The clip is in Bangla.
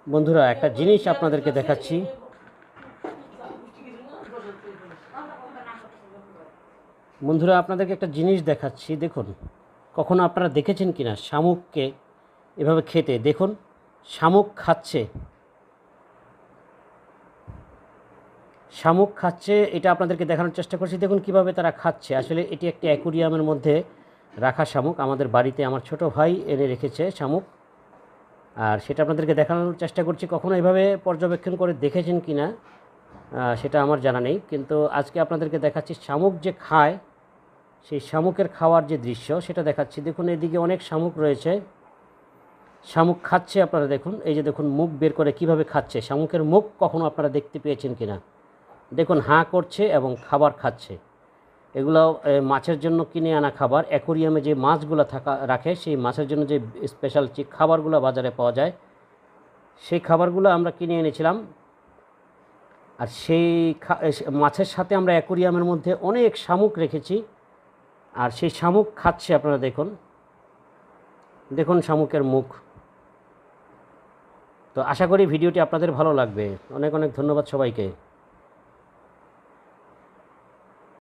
বন্ধুরা একটা জিনিস আপনাদেরকে দেখাচ্ছি। বন্ধুরা আপনাদেরকে একটা জিনিস দেখাচ্ছি, দেখুন কখনো আপনারা দেখেছেন কিনা শামুককে এভাবে খেতে। দেখুন শামুক খাচ্ছে, শামুক খাচ্ছে, এটা আপনাদেরকে দেখানোর চেষ্টা করছি। দেখুন কিভাবে তারা খাচ্ছে। আসলে এটি একটি অ্যাকুরিয়ামের মধ্যে রাখা শামুক। আমাদের বাড়িতে আমার ছোট ভাই এনে রেখেছে শামুক, আর সেটা আপনাদেরকে দেখানোর চেষ্টা করছি। কখনো এভাবে পর্যবেক্ষণ করে দেখেছেন কিনা সেটা আমার জানা নেই, কিন্তু আজকে আপনাদেরকে দেখাচ্ছি শামুক যে খায়, সেই শামুকের খাওয়ার যে দৃশ্য সেটা দেখাচ্ছি। দেখুন এদিকে অনেক শামুক রয়েছে, শামুক খাচ্ছে। আপনারা দেখুন, এই যে দেখুন মুখ বের করে কিভাবে খাচ্ছে। শামুকের মুখ কখনো আপনারা দেখতে পেয়েছেন কিনা? দেখুন হাঁ করছে এবং খাবার খাচ্ছে। এগুলো মাছের জন্য কিনে আনা খাবার। অ্যাকোরিয়ামে যে মাছগুলো রাখে, সেই মাছের জন্য যে স্পেশাল যে খাবারগুলো বাজারে পাওয়া যায়, সেই খাবারগুলো আমরা কিনে এনেছিলাম। আর সেই মাছের সাথে আমরা অ্যাকোরিয়ামের মধ্যে অনেক শামুক রেখেছি, আর সেই শামুক খাচ্ছে। আপনারা দেখুন, দেখুন শামুকের মুখ। তো আশা করি ভিডিওটি আপনাদের ভালো লাগবে। অনেক অনেক ধন্যবাদ সবাইকে।